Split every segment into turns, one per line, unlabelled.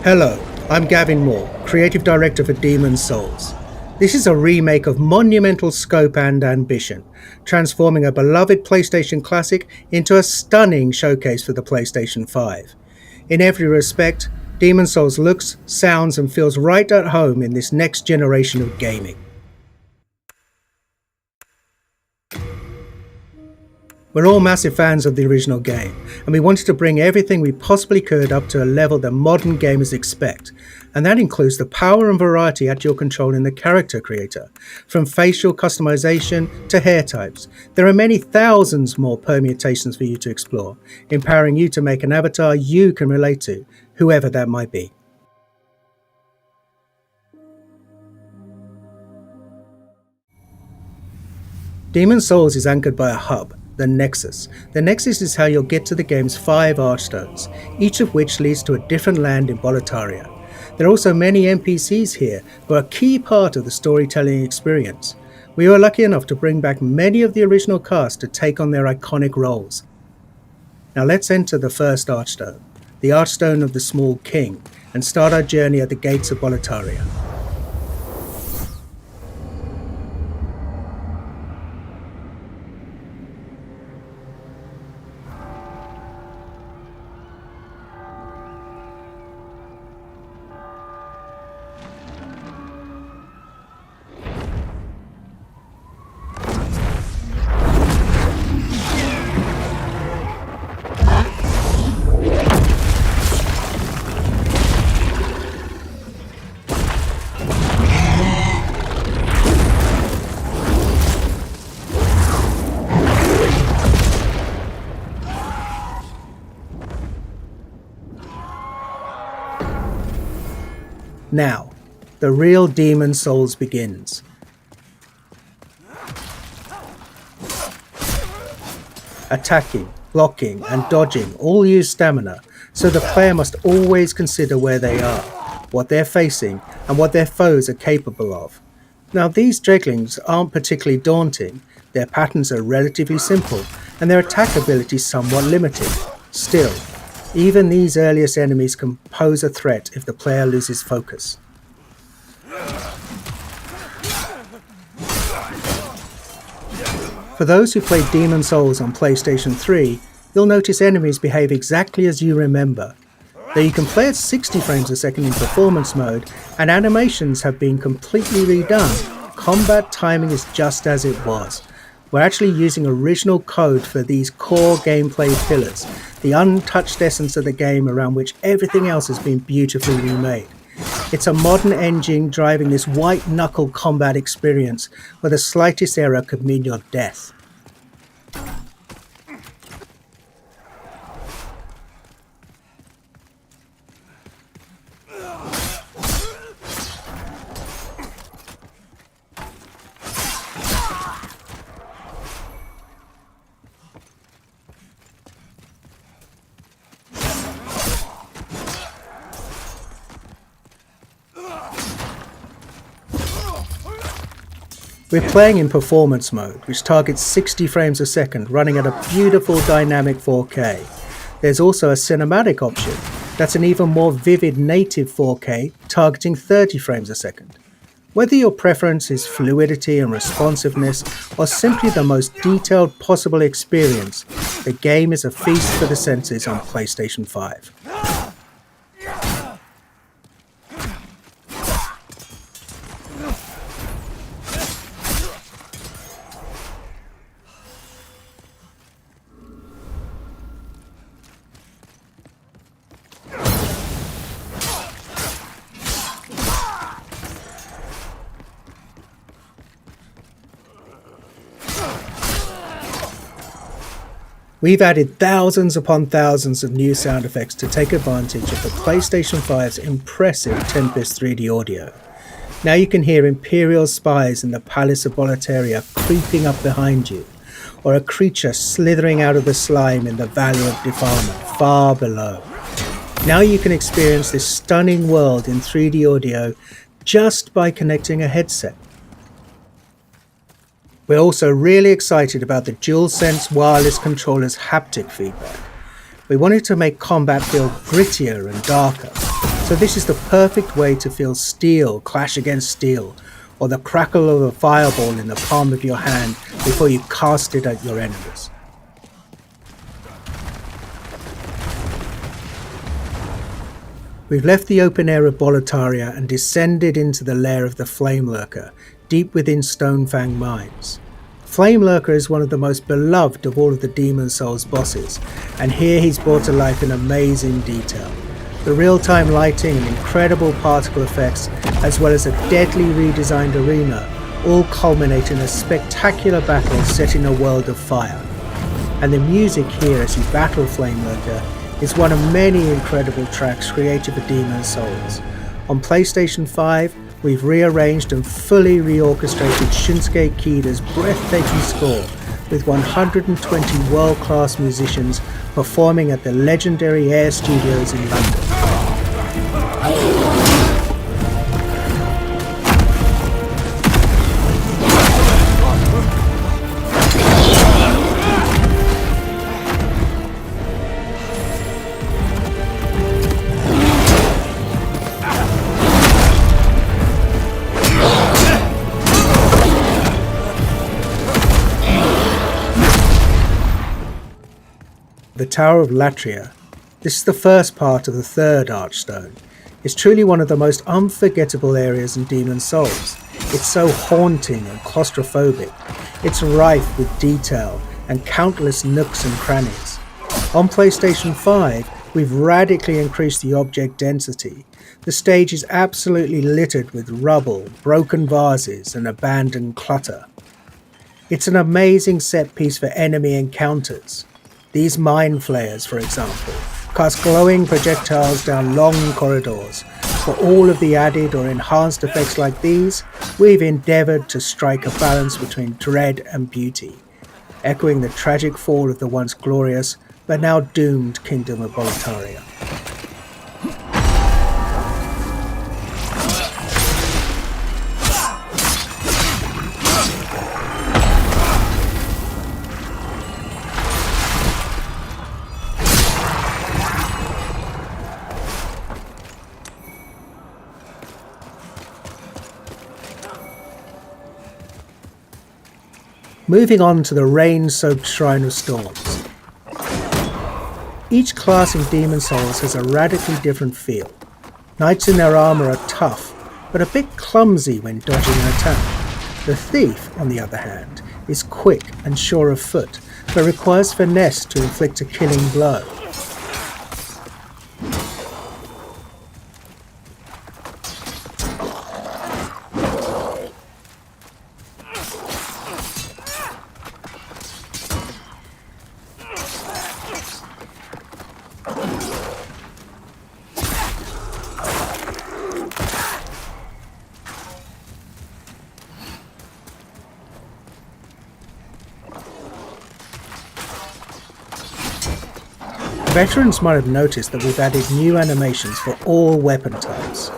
Hello, I'm Gavin Moore, Creative Director for Demon's Souls. This is a remake of monumental scope and ambition, transforming a beloved PlayStation classic into a stunning showcase for the PlayStation 5. In every respect, Demon's Souls looks, sounds and feels right at home in this next generation of gaming. We're all massive fans of the original game, and we wanted to bring everything we possibly could up to a level that modern gamers expect, and that includes the power and variety at your control in the character creator. From facial customization to hair types, there are many thousands more permutations for you to explore, empowering you to make an avatar you can relate to, whoever that might be. Demon's Souls is anchored by a hub, the Nexus. The Nexus is how you'll get to the game's 5 archstones, each of which leads to a different land in Boletaria. There are also many NPCs here who are a key part of the storytelling experience. We were lucky enough to bring back many of the original cast to take on their iconic roles. Now let's enter the first archstone, the Archstone of the Small King, and start our journey at the gates of Boletaria. Now, the real Demon's Souls begins. Attacking, blocking and dodging all use stamina, so the player must always consider where they are, what they're facing and what their foes are capable of. Now these dreglings aren't particularly daunting, their patterns are relatively simple and their attack ability somewhat limited. Still, even these earliest enemies can pose a threat if the player loses focus. For those who played Demon's Souls on PlayStation 3, you'll notice enemies behave exactly as you remember. Though you can play at 60 frames a second in performance mode, and animations have been completely redone, combat timing is just as it was. We're actually using original code for these core gameplay pillars, the untouched essence of the game around which everything else has been beautifully remade. It's a modern engine driving this white-knuckle combat experience where the slightest error could mean your death. We're playing in performance mode, which targets 60 frames a second, running at a beautiful dynamic 4K. There's also a cinematic option that's an even more vivid native 4K, targeting 30 frames a second. Whether your preference is fluidity and responsiveness, or simply the most detailed possible experience, the game is a feast for the senses on PlayStation 5. We've added thousands upon thousands of new sound effects to take advantage of the PlayStation 5's impressive Tempest 3D audio. Now you can hear Imperial spies in the Palace of Boletaria creeping up behind you, or a creature slithering out of the slime in the Valley of Defilement far below. Now you can experience this stunning world in 3D audio just by connecting a headset. We're also really excited about the DualSense wireless controller's haptic feedback. We wanted to make combat feel grittier and darker. So this is the perfect way to feel steel clash against steel, or the crackle of a fireball in the palm of your hand before you cast it at your enemies. We've left the open air of Boletaria and descended into the lair of the Flamelurker, deep within Stonefang Mines. Flamelurker is one of the most beloved of all of the Demon Souls bosses, and here he's brought to life in amazing detail. The real-time lighting and incredible particle effects, as well as a deadly redesigned arena, all culminate in a spectacular battle set in a world of fire. And the music here as you battle Flamelurker is one of many incredible tracks created for Demon Souls. On PlayStation 5, we've rearranged and fully reorchestrated Shunsuke Kida's breathtaking score with 120 world-class musicians performing at the legendary Air Studios in London. The Tower of Latria. This is the first part of the third Archstone. It's truly one of the most unforgettable areas in Demon Souls. It's so haunting and claustrophobic. It's rife with detail and countless nooks and crannies. On PlayStation 5, we've radically increased the object density. The stage is absolutely littered with rubble, broken vases, and abandoned clutter. It's an amazing set piece for enemy encounters. These mind flayers, for example, cast glowing projectiles down long corridors. For all of the added or enhanced effects like these, we've endeavoured to strike a balance between dread and beauty, echoing the tragic fall of the once glorious but now doomed Kingdom of Boletaria. Moving on to the rain-soaked Shrine of Storms. Each class in Demon Souls has a radically different feel. Knights in their armour are tough, but a bit clumsy when dodging an attack. The Thief, on the other hand, is quick and sure of foot, but requires finesse to inflict a killing blow. Veterans might have noticed that we've added new animations for all weapon types.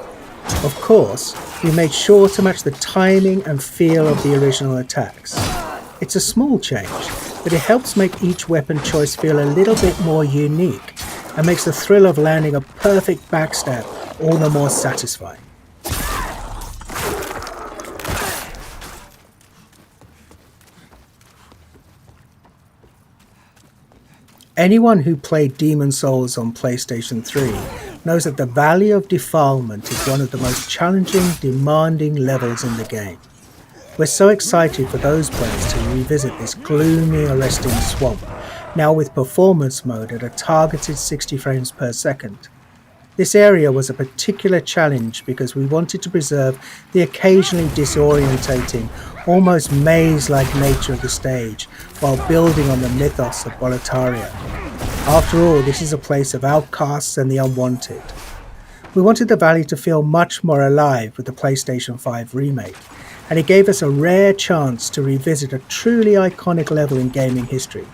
Of course, we made sure to match the timing and feel of the original attacks. It's a small change, but it helps make each weapon choice feel a little bit more unique and makes the thrill of landing a perfect backstab all the more satisfying. Anyone who played Demon Souls on PlayStation 3 knows that the Valley of Defilement is one of the most challenging, demanding levels in the game. We're so excited for those players to revisit this gloomy, arresting swamp, now with performance mode at a targeted 60 frames per second. This area was a particular challenge because we wanted to preserve the occasionally disorientating, almost maze-like nature of the stage while building on the mythos of Boletaria. After all, this is a place of outcasts and the unwanted. We wanted the valley to feel much more alive with the PlayStation 5 remake, and it gave us a rare chance to revisit a truly iconic level in gaming history.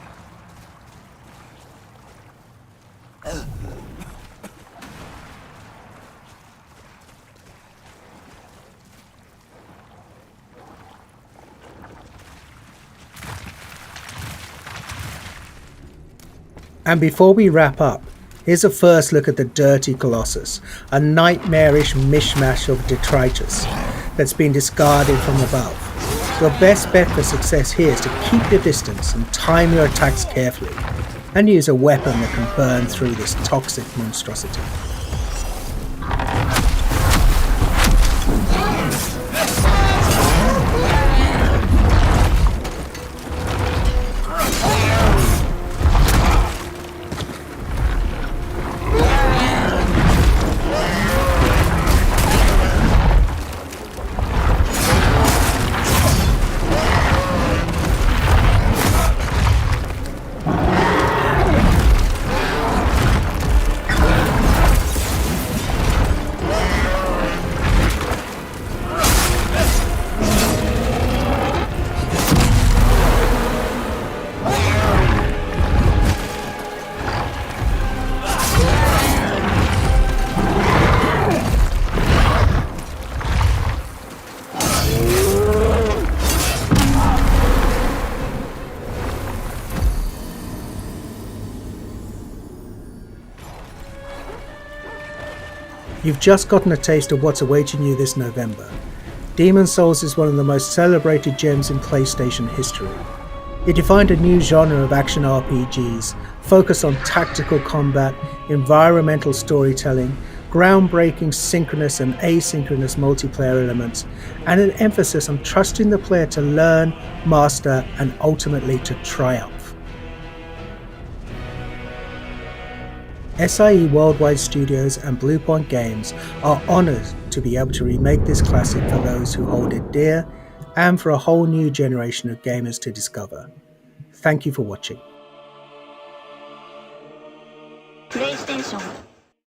And before we wrap up, Here's a first look at the Dirty Colossus, a nightmarish mishmash of detritus that's been discarded from above. Your best bet for success here is to keep your distance and time your attacks carefully, and use a weapon that can burn through this toxic monstrosity. You've just gotten a taste of what's awaiting you this November. Demon's Souls is one of the most celebrated gems in PlayStation history. It defined a new genre of action RPGs, focused on tactical combat, environmental storytelling, groundbreaking synchronous and asynchronous multiplayer elements, and an emphasis on trusting the player to learn, master, and ultimately to triumph. SIE Worldwide Studios and Bluepoint Games are honoured to be able to remake this classic for those who hold it dear and for a whole new generation of gamers to discover. Thank you for watching.
PlayStation